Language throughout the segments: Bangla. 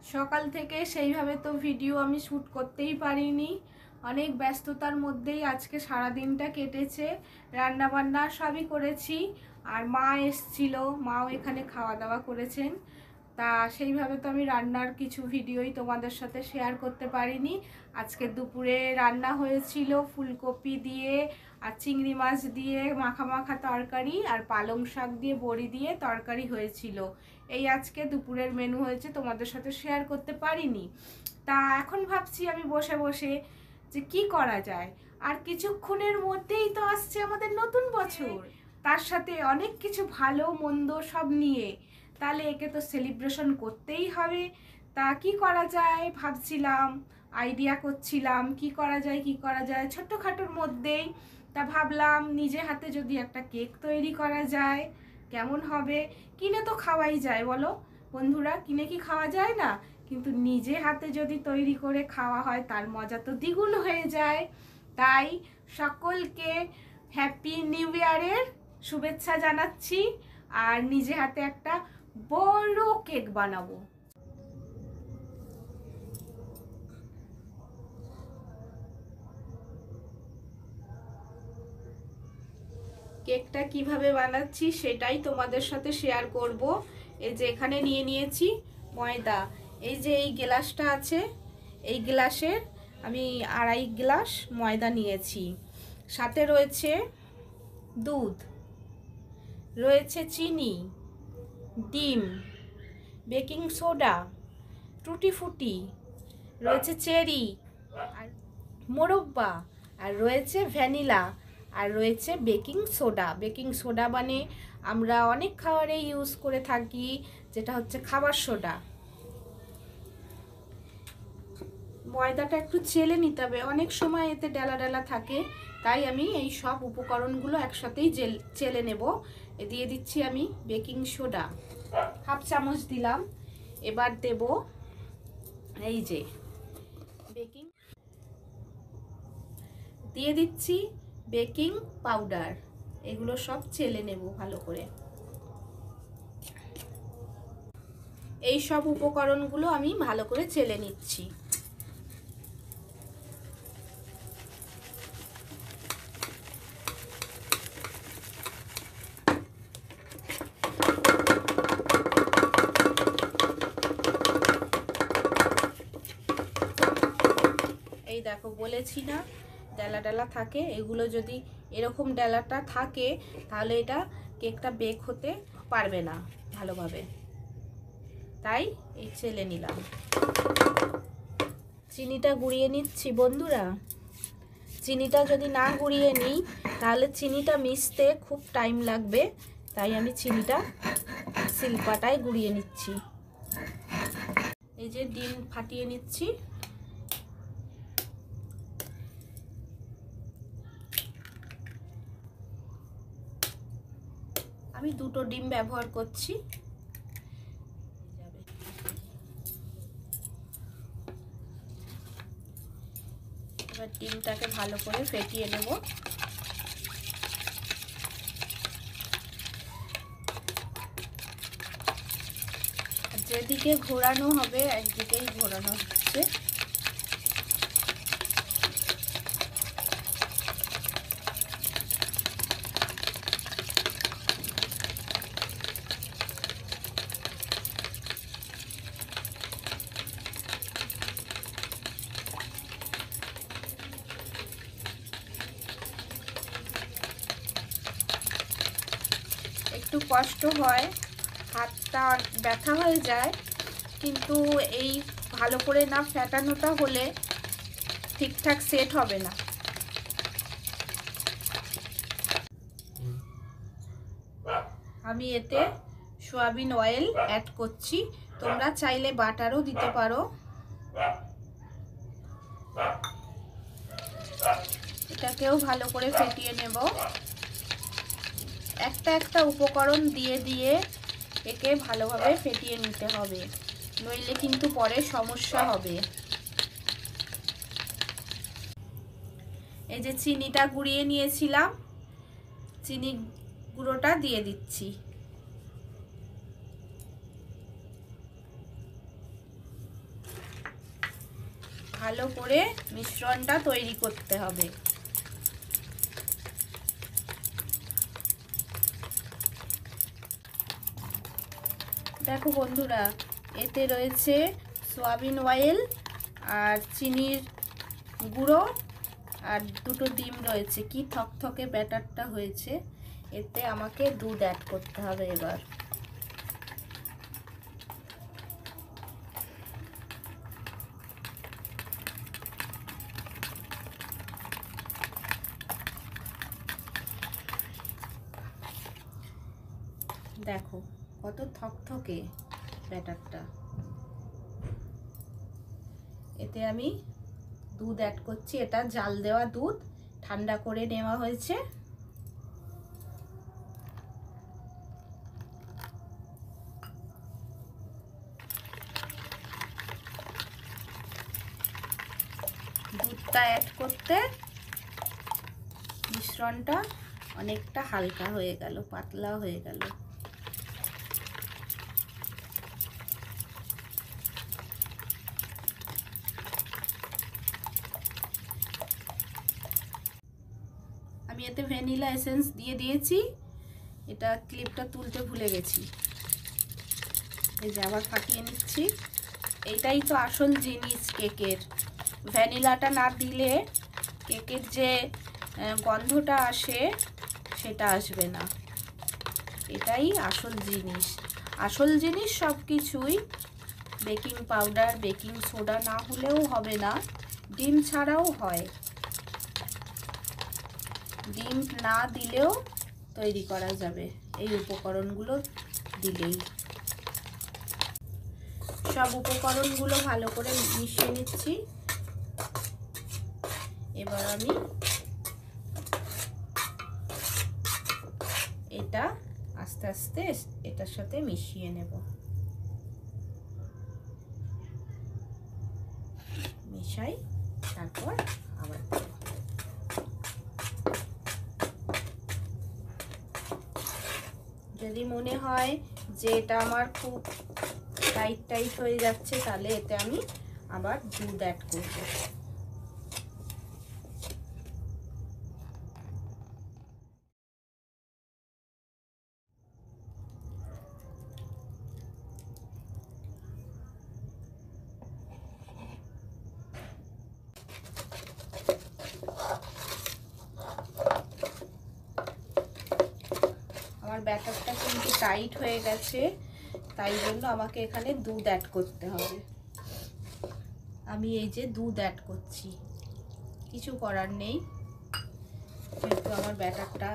সকাল থেকে সেইভাবে তো ভিডিও আমি শ্যুট করতেই পারিনি, অনেক ব্যস্ততার মধ্যেই আজকে সারা দিনটা কেটেছে। রান্না বান্না সবই করেছি, আর মা এসছিল, মাও এখানে খাওয়া দাওয়া করেছেন। তা সেইভাবে তো আমি রান্নার কিছু ভিডিওই তোমাদের সাথে শেয়ার করতে পারিনি। আজকে দুপুরে রান্না হয়েছিল ফুলকপি দিয়ে আর চিংড়ি মাছ দিয়ে মাখা মাখা তরকারি, আর পালং শাক দিয়ে বড়ি দিয়ে তরকারি হয়েছিল। এই আজকে দুপুরের মেনু হয়েছে, তোমাদের সাথে শেয়ার করতে পারিনি। তা এখন ভাবছি আমি বসে বসে যে কি করা যায়। আর কিছুক্ষণের মধ্যেই তো আসছে আমাদের নতুন বছর, তার সাথে অনেক কিছু ভালো মন্দ সব নিয়ে, তাহলে একে তো সেলিব্রেশন করতেই হবে। তা কি করা যায় ভাবছিলাম, আইডিয়া করছিলাম কি করা যায় ছোট্টখাটোর মধ্যেই। তা ভাবলাম নিজে হাতে যদি একটা কেক তৈরি করা যায় কেমন হবে। কিনে তো খাওয়াই যায় বলো বন্ধুরা, কিনে কি খাওয়া যায় না? কিন্তু নিজে হাতে যদি তৈরি করে খাওয়া হয় তার মজা তো দ্বিগুণ হয়ে যায়। তাই সকলকে হ্যাপি নিউ ইয়ারের শুভেচ্ছা জানাচ্ছি, আর নিজে হাতে একটা বড় কেক বানাবো। কেকটা কিভাবে বানাচ্ছি সেটাই তোমাদের সাথে শেয়ার করব। এই যে এখানে নিয়ে নিয়েছি ময়দা, এই যে এই গ্লাসটা আছে, এই গ্লাসের আমি 2.5 গ্লাস ময়দা নিয়েছি। সাথে রয়েছে দুধ, রয়েছে চিনি, ডিম, বেকিং সোডা, টুটি ফুটি, রয়েছে চেরি আর মোরব্বা, আর রয়েছে ভ্যানিলা, আর রয়েছে বেকিং সোডা। বেকিং সোডা মানে আমরা অনেক খাবারে ইউজ করে থাকি, যেটা হচ্ছে খাবার সোডা। ময়দাটা একটু চেলে নিতে হবে, অনেক সময় এতে ডালা ডালা থাকে, তাই আমি এই সব উপকরণগুলো একসাথেই চেলে নেব। দিয়ে দিচ্ছি আমি বেকিং সোডা, 1/2 চামচ দিলাম। এবার দেব এই যে বেকিং, দিয়ে দিচ্ছি বেকিং পাউডার। এগুলো সব চেলে নেব ভালো করে। এই সব উপকরণগুলো আমি ভালো করে চেলে নিচ্ছি। এই দেখো বলেছি না ডালা ডালা থাকে, এগুলো যদি এরকম ডালাটা থাকে তাহলে এটা কেকটা বেক হতে পারবে না ভালোভাবে, তাই এই চেলে নিলাম। চিনিটা গুঁড়িয়ে নিচ্ছি বন্ধুরা। চিনিটা যদি না গুঁড়িয়ে নিই তাহলে চিনিটা মিশতে খুব টাইম লাগবে, তাই আমি চিনিটা শিলপাটায় গুঁড়িয়ে নিচ্ছি। এই যে ডিম ফাটিয়ে নিচ্ছি। আমি 2টো ডিম ব্যবহার করছি। এবার ডিমটাকে ভালো করে ফেটিয়ে নেব। যেদিকে ঘোরানো হবে একদিকেই ঘোরানো হচ্ছে। একটু কষ্ট হয়, হাতটা ব্যথা হয়ে যায়, কিন্তু এই ভালো করে না ফেটানোটা হলে ঠিকঠাক সেট হবে না। আমি এতে সয়াবিন অয়েল অ্যাড করছি, তোমরা চাইলে বাটারও দিতে পারো। এটাকেও ভালো করে ফেটিয়ে নেব। একটা একটা উপকরণ দিয়ে দিয়ে একে ভালোভাবে ফেটিয়ে নিতে হবে, নইলে কিন্তু পরে সমস্যা হবে। এই যে চিনিটা গুঁড়িয়ে নিয়েছিলাম, চিনি গুঁড়োটা দিয়ে দিচ্ছি। ভালো করে মিশ্রণটা তৈরি করতে হবে। দেখো বন্ধুরা, এতে রয়েছে সয়াবিন অয়েল আর চিনির গুঁড়ো আর দুটো ডিম রয়েছে। কি থকথকে ব্যাটারটা হয়েছে। এতে আমাকে দুধ অ্যাড করতে হবে এবার। দেখো কত থকথকে ব্যাটারটা। এতে আমি দুধ অ্যাড করছি। এটা জাল দেওয়া দুধ, ঠান্ডা করে নেওয়া হয়েছে। দুধটা অ্যাড করতে মিশ্রণটা অনেকটা হালকা হয়ে গেল, পাতলা হয়ে গেল। আমি এতে ভ্যানিলা এসেন্স দিয়ে দিয়েছি। এটা ক্লিপটা তুলতে ভুলে গেছি, এই যে আবার ফাটিয়ে নিচ্ছি। এইটাই তো আসল জিনিস কেকের। ভ্যানিলাটা না দিলে কেকের যে গন্ধটা আসে সেটা আসবে না। এটাই আসল জিনিস। আসল জিনিস সব কিছুই। বেকিং পাউডার, বেকিং সোডা না হলেও হবে না, ডিম ছাড়াও হয়। ডিম না দিলেও তৈরি করা যাবে এই উপকরণগুলো দিলেই। সব উপকরণগুলো ভালো করে মিশিয়ে নিচ্ছি। এবার আমি এটা আস্তে আস্তে এটার সাথে মিশিয়ে নেব। মিশাই, তারপর আবার যদি মনে হয় যে এটা আমার খুব টাইট টাইট হয়ে যাচ্ছে, তাহলে এতে আমি আবার দুধ অ্যাড করব। আমার ব্যাটারটা কিন্তু টাইট হয়ে গেছে, তাই জন্য আমাকে এখানে দুধ অ্যাড করতে হবে। আমি এই যে দুধ অ্যাড করছি, কিছু করার নেই, যেহেতু আমার ব্যাটারটা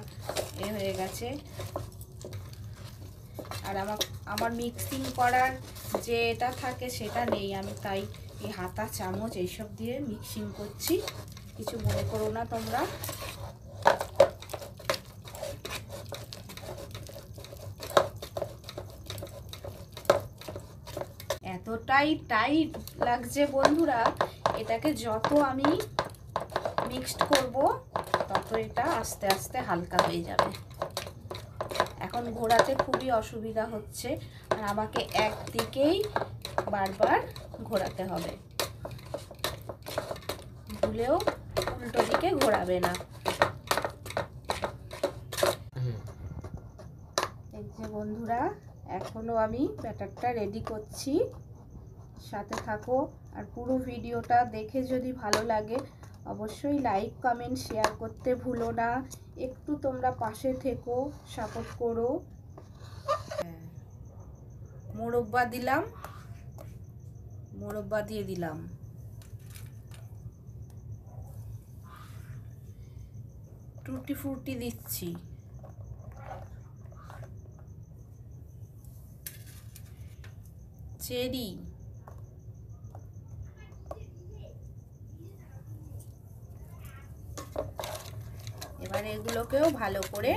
হয়ে গেছে। আর আমার মিক্সিং করার যে এটা থাকে সেটা নেই, আমি তাই এই হাতা চামচ এইসব দিয়ে মিক্সিং করছি। কিছু মনে করো না তোমরা। এতটাই টাইট লাগছে বন্ধুরা, এটাকে যত আমি মিক্সড করব তত এটা আস্তে আস্তে হালকা হয়ে যাবে। এখন ঘোরাতে খুবই অসুবিধা হচ্ছে, আর আমাকে একদিকেই বারবার ঘোরাতে হবে, ভুলেও উল্টো দিকে ঘোরাবে না। এই যে বন্ধুরা, এখনো আমি ব্যাটারটা রেডি করছি, সাথে থাকো। আর পুরো ভিডিওটা দেখে যদি ভালো লাগে অবশ্যই লাইক, কমেন্ট, শেয়ার করতে ভুলো না। একটু তোমরা পাশে থেকো, সাপোর্ট করো। মোরব্বা দিলাম, মোরব্বা দিয়ে দিলাম। টুটি ফ্রুটি দিচ্ছি। চেরি, এবার এগুলোকেও ভালো করে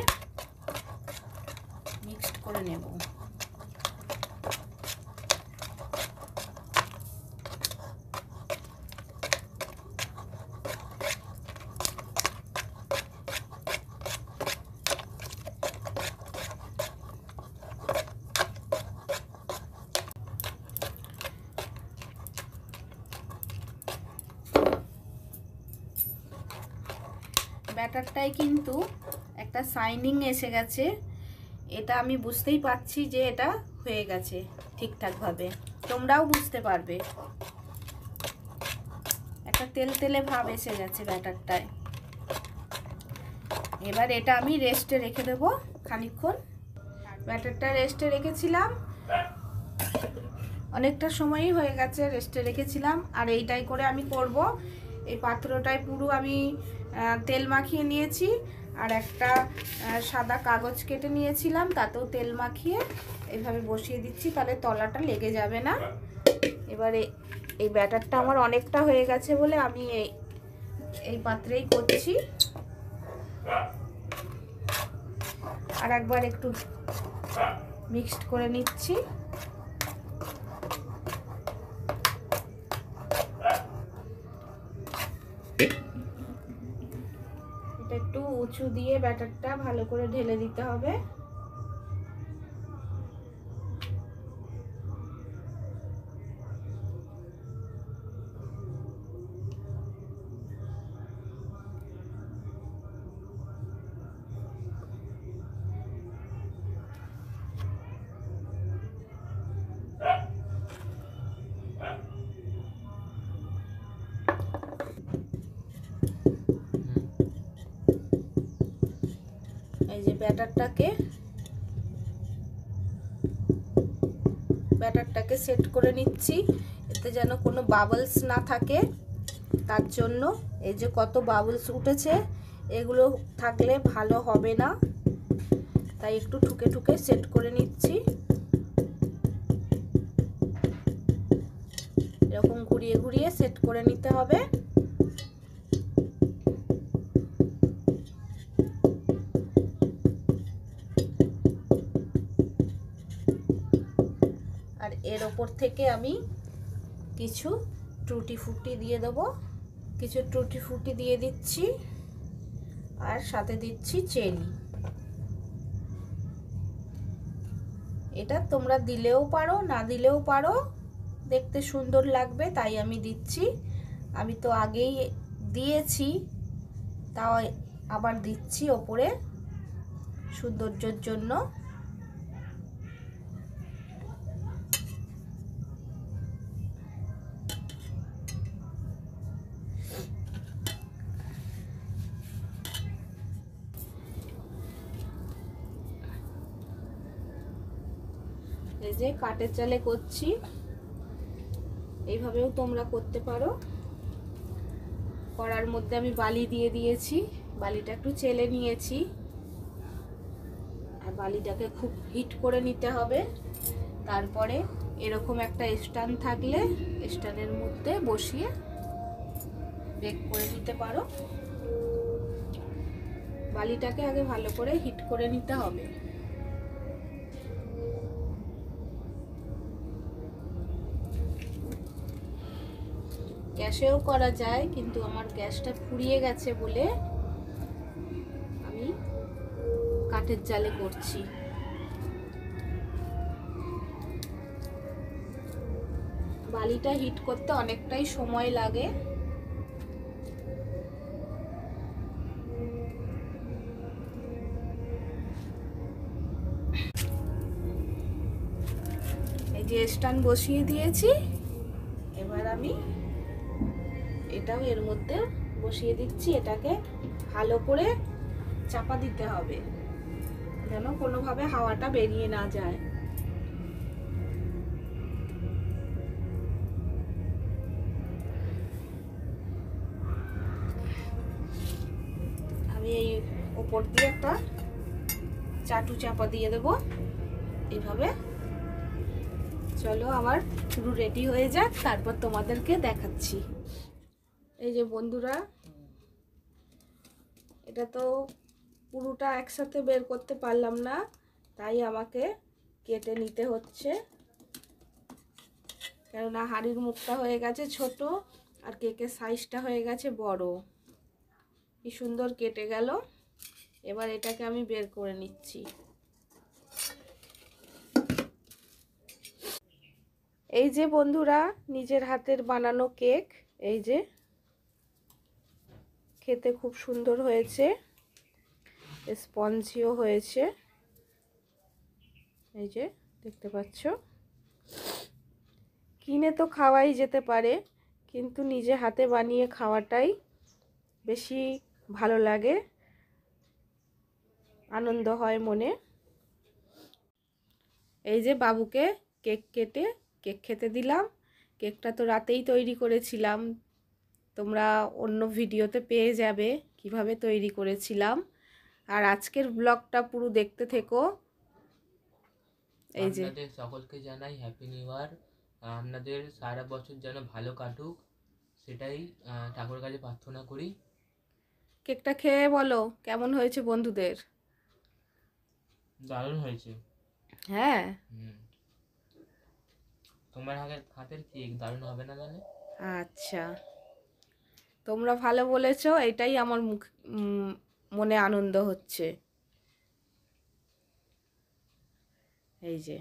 মিক্সড করে নেব। ব্যাটারটায় কিন্তু একটা শাইনিং এসে গেছে, এটা আমি বুঝতেই পারছি যে এটা হয়ে গেছে ঠিকঠাকভাবে, তোমরাও বুঝতে পারবে। একটা তেলতেলে ভাব এসে গেছে ব্যাটারটায়। এবার এটা আমি রেস্টে রেখে দেবো খানিকক্ষণ। ব্যাটারটা রেস্টে রেখেছিলাম, অনেকটা সময়ই হয়ে গেছে রেস্টে রেখেছিলাম। আর এইটাই করে আমি করব। এই পাত্রটায় পুরো আমি তেল মাখিয়ে নিয়েছি, আর একটা সাদা কাগজ কেটে নিয়েছিলাম, তাতেও তেল মাখিয়ে এইভাবে বসিয়ে দিচ্ছি, তাহলে তলাটা লেগে যাবে না। এবারে এই ব্যাটারটা আমার অনেকটা হয়ে গেছে বলে আমি এই পাত্রেই করছি। আর একবার একটু মিক্সড করে নিচ্ছি। এটা একটু উঁচু দিয়ে ব্যাটারটা ভালো করে ঢেলে দিতে হবে। এই যে ব্যাটারটাকে সেট করে নিচ্ছি, এতে যেন কোনো বাবলস না থাকে। তার জন্য এই যে কত বাবলস উঠেছে, এগুলো থাকলে ভালো হবে না, তাই একটু ঠুকে ঠুকে সেট করে নিচ্ছি। এরকম ঘুরিয়ে ঘুরিয়ে সেট করে নিতে হবে। আর এর ওপর থেকে আমি কিছু টুটি ফুটি দিয়ে দেবো, কিছু টুটি ফুটি দিয়ে দিচ্ছি, আর সাথে দিচ্ছি চেরি। এটা তোমরা দিলেও পারো, না দিলেও পারো, দেখতে সুন্দর লাগবে তাই আমি দিচ্ছি। আমি তো আগেই দিয়েছি, তাও আবার দিচ্ছি ওপরে সৌন্দর্যের জন্য। এই যে কাঠের জালে করছি, এইভাবেও তোমরা করতে পারো। কড়ার মধ্যে আমি বালি দিয়ে দিয়েছি, বালিটা একটু চেলে নিয়েছি, আর বালিটাকে খুব হিট করে নিতে হবে। তারপরে এরকম একটা স্ট্যান্ড থাকলে স্ট্যান্ডের মধ্যে বসিয়ে বেক করে নিতে পারো। বালিটাকে আগে ভালো করে হিট করে নিতে হবে। গ্যাসেও করা যায়, কিন্তু আমার গ্যাসটা ফুরিয়ে গেছে বলে আমি কাঠের জালে করছি। বালিটা হিট করতে অনেকটাই সময় লাগে। এই যে স্ট্যান্ড বসিয়ে দিয়েছি, এবার আমি এটাও এর মধ্যে বসিয়ে দিচ্ছি। এটাকে ভালো করে চাপা দিতে হবে, যেন কোনোভাবে হাওয়াটা বেরিয়ে না যায়। আমি এই উপর দিয়ে একটা চাটু চাপা দিয়ে দেবো এইভাবে। চলো আমার পুরো রেডি হয়ে যাক, তারপর তোমাদেরকে দেখাচ্ছি। এই যে বন্ধুরা, এটা তো পুরোটা একসাথে বের করতে পারলাম না, তাই আমাকে কেটে নিতে হচ্ছে, কেননা হাঁড়ির মুখটা হয়ে গেছে ছোট আর কেকের সাইজটা হয়ে গেছে বড়। কি সুন্দর কেটে গেল। এবার এটাকে আমি বের করে নিচ্ছি। এই যে বন্ধুরা, নিজের হাতের বানানো কেক, এই যে খেতে খুব সুন্দর হয়েছে, স্পঞ্জিও হয়েছে। এই যে দেখতে পাচ্ছ, কিনে তো খাওয়াই যেতে পারে, কিন্তু নিজে হাতে বানিয়ে খাওয়াটাই বেশি ভালো লাগে, আনন্দ হয় মনে। এই যে বাবুকে কেক কেটে কেক খেতে দিলাম। কেকটা তো রাতেই তৈরি করেছিলাম, তোমরা অন্য ভিডিওতে পেয়ে যাবে কিভাবে তৈরি করেছিলাম। আর আজকের ব্লগটা পুরো দেখতে থেকো। এই যে আপনাদের সকলকে জানাই হ্যাপি নিউ ইয়ার। আপনাদের সারা বছর যেন ভালো কাটুক, সেটাই ঠাকুরের কাছে প্রার্থনা করি। কেকটা খেয়ে বলো কেমন হয়েছে বন্ধুদের। দারুণ হয়েছে। হ্যাঁ, তোমার হাতের কেক দারুণ হবে না মানে? আচ্ছা, তোমরা ভালো বলেছো, এটাই আমার মনে আনন্দ হচ্ছে। এই যে